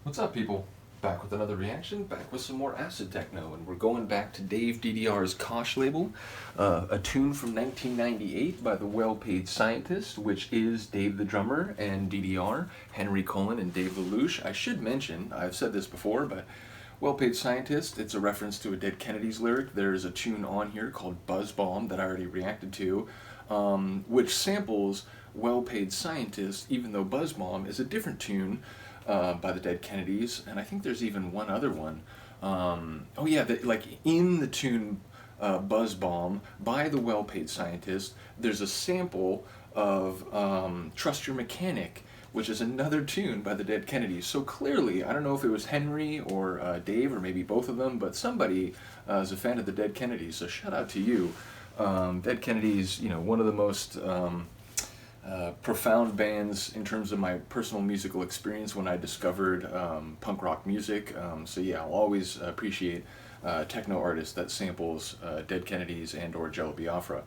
What's up, people? Back with another reaction, back with some more acid-techno, and we're going back to Dave DDR's COSHH label, a tune from 1998 by the Well-Paid Scientist, which is Dave the drummer and DDR, Henry Colin and Dave Lelouch. I should mention, I've said this before, but Well-Paid Scientist, it's a reference to a Dead Kennedys lyric. There's a tune on here called Buzz Bomb that I already reacted to, which samples Well-Paid Scientist, even though Buzz Bomb is a different tune by the Dead Kennedys, and I think there's even one other one. Oh yeah, like in the tune Buzz Bomb by the Well-Paid Scientist, there's a sample of Trust Your Mechanic, which is another tune by the Dead Kennedys. So clearly, I don't know if it was Henry or Dave or maybe both of them, but somebody is a fan of the Dead Kennedys, so shout out to you. Dead Kennedys, you know, one of the most profound bands in terms of my personal musical experience when I discovered punk rock music. So yeah, I'll always appreciate techno artists that samples Dead Kennedys and or Jello Biafra.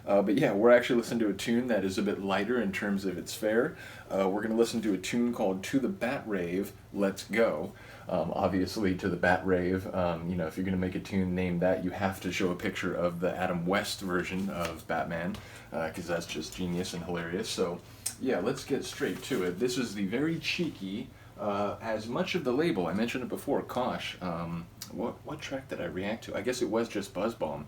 But yeah, we're actually listening to a tune that is a bit lighter in terms of its fare. We're going to listen to a tune called To the Batrave, Let's Go. Obviously, To the Batrave, you know, if you're going to make a tune named that, you have to show a picture of the Adam West version of Batman, because that's just genius and hilarious. So yeah, let's get straight to it. This is the very cheeky, as much of the label, I mentioned it before, COSHH. What track did I react to? I guess it was just Buzz Bomb.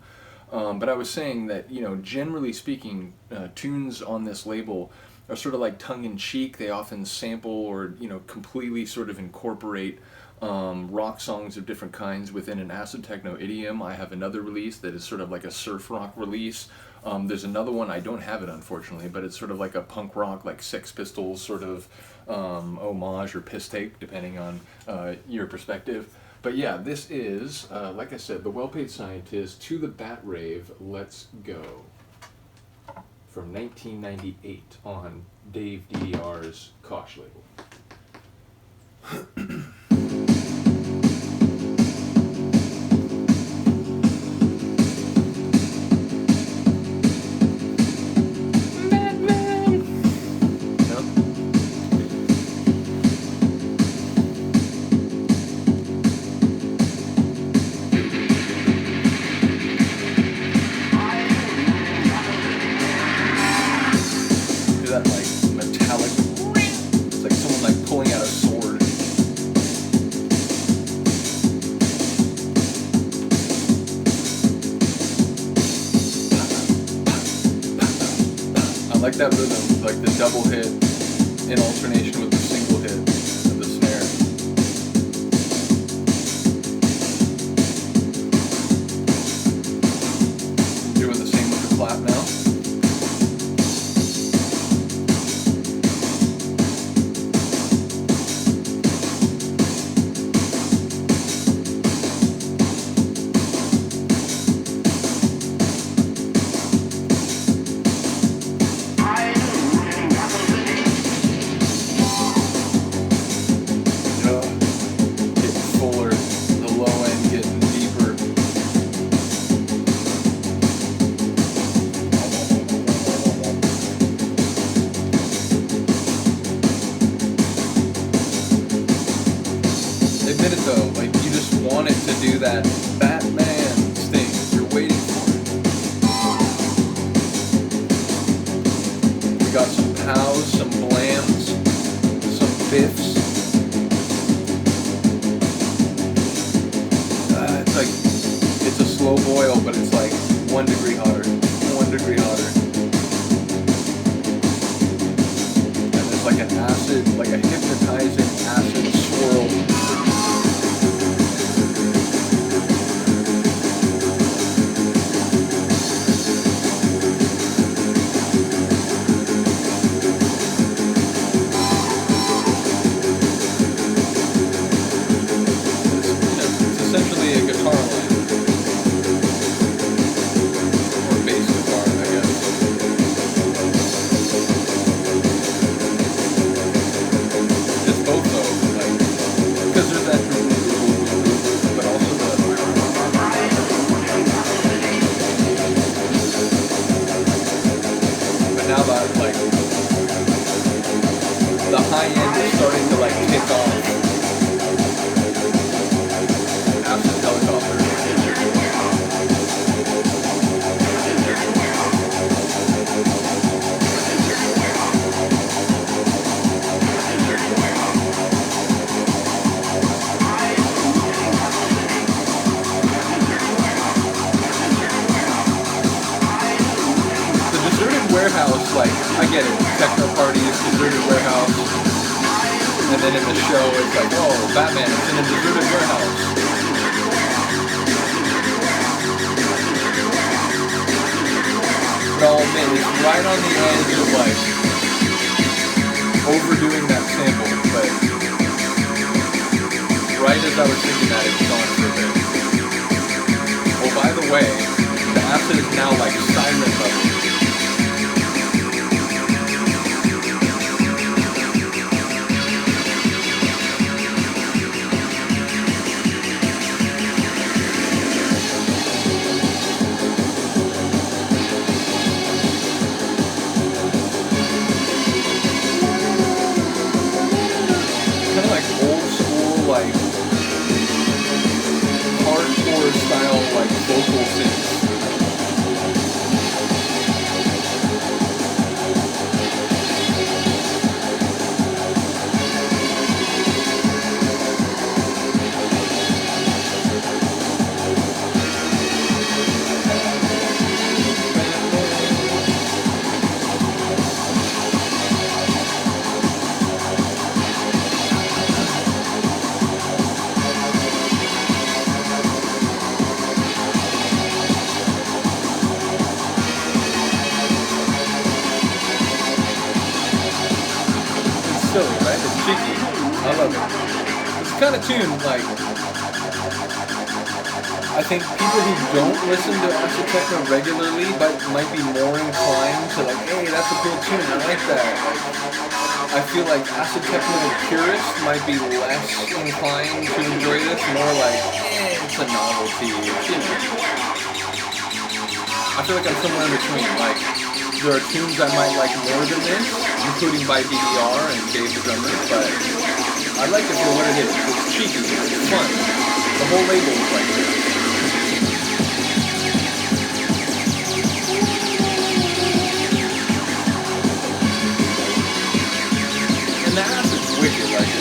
But I was saying that, you know, generally speaking, tunes on this label are sort of like tongue-in-cheek. They often sample or, you know, completely sort of incorporate rock songs of different kinds within an acid-techno idiom. I have another release that is sort of like a surf rock release. There's another one, I don't have it unfortunately, but it's sort of like a punk rock, like Sex Pistols sort of homage or piss take, depending on your perspective. But yeah, this is, like I said, the Well-Paid Scientist, To the Batrave, Let's Go, from 1998 on Dave DDR's COSHH label. That like metallic, it's like someone like pulling out a sword. I like that rhythm, like the double hit in alternation with the single hit of the snare. Doing the same with the clap now. Admit it though, like you just want it to do that Batman sting. You're waiting for it. We got some pows, some blams, some biffs. It's like, it's a slow boil, but it's like 1 degree hotter, 1 degree hotter. And it's like an acid, like a hypnotizing acid swirl. Essentially a guitar line, or bass guitar, I guess. It's both I get it. Techno parties, deserted warehouse, and then in the show it's like, oh, Batman, it's in a deserted warehouse. But I'll admit, it's right on the edge of like overdoing that sample, but right as I was thinking that, it's gone for a bit. Oh, by the way, the acid is now like silent level. Kind of like old school, like hardcore style, like vocal synths. Silly, right? It's cheeky. I love it. It's kind of tuned, like, I think people who don't listen to acid-techno regularly but might be more inclined to like, hey, that's a cool tune, I like that. I feel like acid-techno purists might be less inclined to enjoy this, more like, it's a novelty, you know. I feel like I'm somewhere in between, like, there are tunes I might like more than this, including by DDR and Dave the Drummer, but I like it for what it is. It's cheeky, it's fun. The whole label is like this. And the acid's wicked, like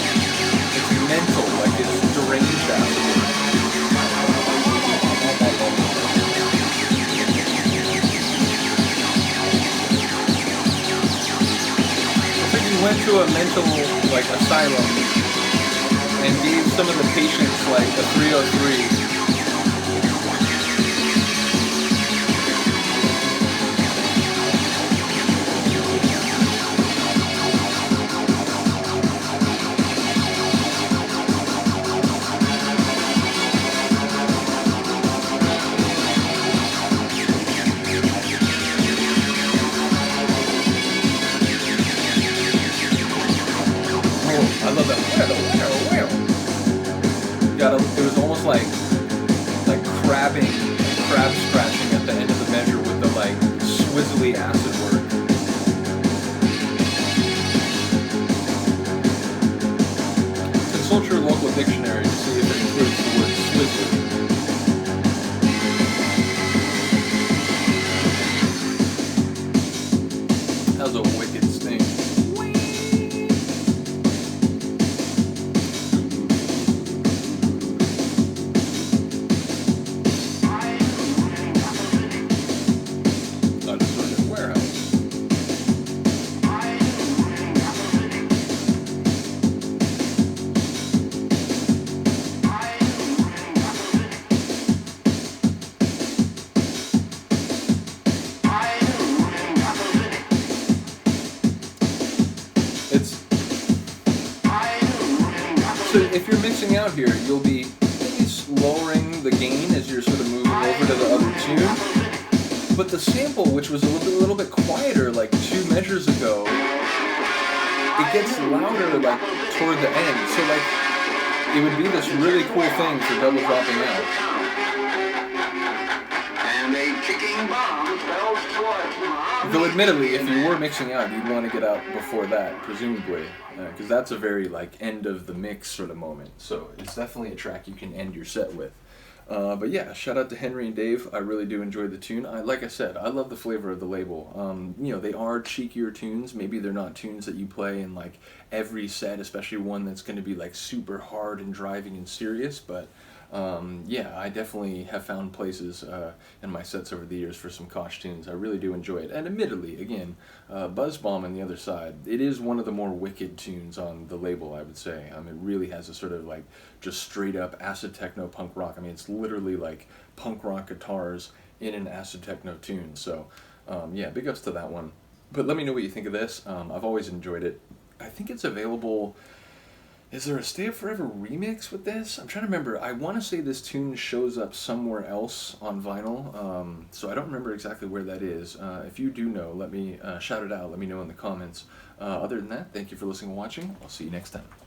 it's mental, like it's deranged acid. Went to a mental like asylum and gave some of the patients like a 303. I love that. It was almost like crab scratching at the end of the measure with the like swizzly acid work. Consult your local dictionary to see if it includes the word swizzly. That was a wicked sting. So if you're mixing out here, you'll be maybe lowering the gain as you're sort of moving over to the other tune. But the sample, which was a little bit quieter like 2 measures ago, it gets louder like toward the end. So like it would be this really cool thing for double dropping out. And a ticking bomb spells though admittedly, if you were mixing out, you'd want to get out before that, presumably, because that's a very like end of the mix sort of moment. So it's definitely a track you can end your set with. But yeah, shout out to Henry and Dave. I really do enjoy the tune. Like I said, I love the flavor of the label. You know, they are cheekier tunes. Maybe they're not tunes that you play in like every set, especially one that's going to be like super hard and driving and serious. But Yeah, I definitely have found places in my sets over the years for some COSHH tunes. I really do enjoy it. And admittedly, again, Buzz Bomb on the other side, it is one of the more wicked tunes on the label, I would say. It really has a sort of like just straight up acid techno punk rock. It's literally like punk rock guitars in an acid techno tune. So, yeah, big ups to that one. But let me know what you think of this. I've always enjoyed it. I think it's available. Is there a Stay Up Forever remix with this? I'm trying to remember. I want to say this tune shows up somewhere else on vinyl, so I don't remember exactly where that is. If you do know, let me shout it out. Let me know in the comments. Other than that, thank you for listening and watching. I'll see you next time.